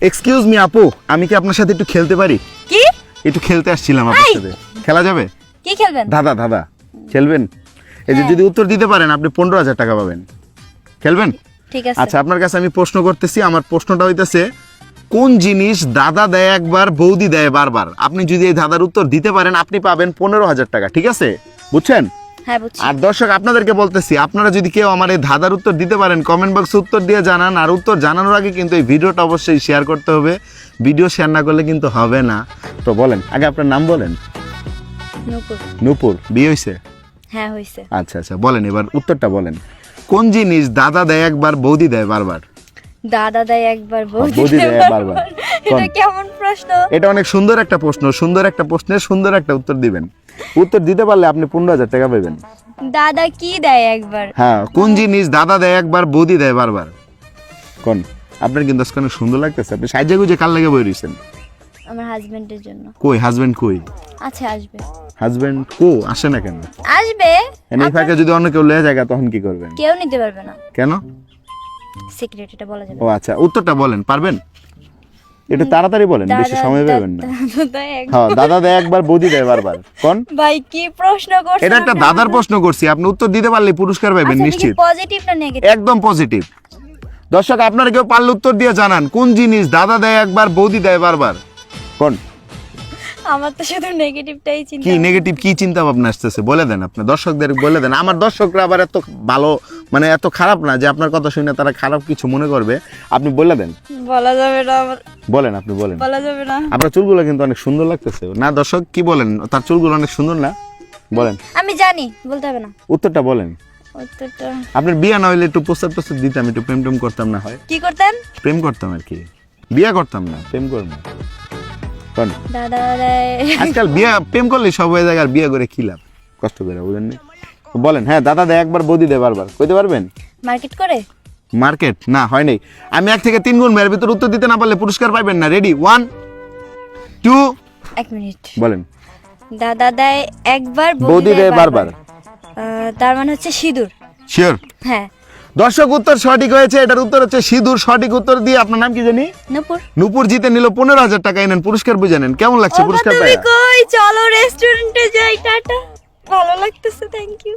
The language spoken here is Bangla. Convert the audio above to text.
এক্সকিউজ মি আপু, আমি কি আপনার সাথে একটু খেলতে পারি? কি? একটু খেলতে আসছিলাম আপনার সাথে। খেলা যাবে? কি খেলবেন? দাদা দাদা খেলবেন? এই যে যদি উত্তর দিতে পারেন আপনি 15,000 টাকা পাবেন। খেলবেন? ঠিক আছে। আচ্ছা, আপনার কাছে আমি প্রশ্ন করতেছি। আমার প্রশ্নটা হইতেছে, কোন জিনিস দাদা দেয় একবার বৌদি দেয় বারবার? আপনি যদি এই দাদার উত্তর দিতে পারেন আপনি পাবেন 15,000 টাকা। ঠিক আছে, বুঝছেন? হ্যাঁ বুঝছি। আর দর্শক আপনাদেরকে বলতেছি, আপনারা যদি কেউ আমার এই ধাঁধার উত্তর দিতে পারেন কমেন্ট বক্সে উত্তর দিয়ে জানান। আর উত্তর জানানোর আগে কিন্তু এই ভিডিওটা অবশ্যই শেয়ার করতে হবে। ভিডিও শেয়ার না করলে কিন্তু হবে না। তো বলেন, আগে আপনার নাম বলেন। নূপুর। নূপুর, বিয়ে হয়েছে? হ্যাঁ হইছে। আচ্ছা আচ্ছা, বলেন এবার উত্তরটা বলেন। কোন জিনিস দাদা দেয় একবার বৌদি দেয় বারবার? দাদা দেয় একবার বৌদি বৌদি দেয় দেয় বারবার। বারবার। এটা কেমন প্রশ্ন? এটা অনেক সুন্দর একটা প্রশ্ন। সুন্দর একটা প্রশ্নের সুন্দর একটা উত্তর দিবেন। উত্তর দিতে পারলে আপনি 15,000 টাকা পাবেন। দাদা কি দেয় একবার? হ্যাঁ, কোন জিনিস দাদা দেয় একবার বৌদি দেয় বারবার? কোন? আপনার কিন্তু আজকে অনেক সুন্দর লাগতেছে। আপনি সাইজে গুজে কার লাগে বই রইছেন? আমার হাজবেন্ডের জন্য। কই হাজবেন্ড কই? আচ্ছা আসবে। হাজবেন্ড কো আসে না কেন? আসবে। এই ফাঁকে যদি অন্য কেউ লয়ে যায় তখন কি করবেন? কেউ নিতে পারবে না। কেন? সিক্রেট, এটা বলা যাবে ও আচ্ছা, উত্তরটা বলেন, পারবেন? একটু তাড়াতাড়ি বলেন, বেশি সময় পাবেন না। হ্যাঁ, দাদা দেয় একবার বৌদি দেয় বারবার। কোন? ভাই কি প্রশ্ন করছেন? এটা একটা দাদার প্রশ্ন করছি, আপনি উত্তর দিতে পারলে পুরস্কার পাবেন নিশ্চিত। পজিটিভ না নেগেটিভ? একদম পজিটিভ। দর্শক আপনারা কেউ পারলে উত্তর দিয়ে জানান, কোন জিনিস দাদা দেয় একবার বৌদি দেয় বারবার? কোন? আমার তো শুধু নেগেটিভটাই চিন্তা। কি নেগেটিভ, কি চিন্তা ভাবনা আসতেছে বলে দেন, আপনি দর্শকদের বলে দেন। আমার দর্শকরা আবার এত ভালো, মানে এত খারাপ না যে আপনার কথা শুনে তারা খারাপ কিছু মনে করবে। আপনি বলে দেন। বলা যাবে না আমার। বলেন, আপনি বলেন। বলা যাবে না। আপনার চুলগুলো কিন্তু অনেক সুন্দর লাগতেছে না দর্শক? কি বলেন, তার চুলগুলো অনেক সুন্দর না? বলেন, আমি জানি, বলতে হবে না। উত্তরটা বলেন। উত্তরটা আপনার বিয়ে না হইলে একটু প্রস্তাব প্রস্তাব দিতাম, একটু প্রেম টেম করতাম না হয়? কি করতেন? প্রেম করতাম আর কি, বিয়ে করতাম না, প্রেম করবো। কোন? দাদা দেয়। আজকাল বিয়ে প্রেম করলে সব হয়ে যায়, আর বিয়ে করে কি লাভ? কষ্ট করে, বুঝেননি? বলেন। হ্যাঁ, দাদা দেয় একবার বৌদি দেয় বারবার, কইতে পারবেন? মার্কেট করে? মার্কেট না, হয় নাই। আমি 1 থেকে 3 গুণ মেয়ের ভিতর উত্তর দিতে না পারলে পুরস্কার পাইবেন না। রেডি, 1 2 এক মিনিট। বলেন। দাদা দেয় একবার বৌদি দেয় বারবার। তার মানে হচ্ছে সিঁদুর। শিওর? হ্যাঁ। দর্শক উত্তর সঠিক হয়েছে। এটার উত্তর হচ্ছে সিঁদুর। সঠিক উত্তর দিয়ে আপনার নাম কি জানি? নূপুর। নূপুর জিতে নিল 15,000 টাকা। এনেন পুরস্কার, বুঝে নেন। কেমন লাগছে পুরস্কার তুমি পায়? কই? চলো রেস্টুরেন্টে যাই। টাটা। ভালো লাগতেছে, থ্যাংক ইউ।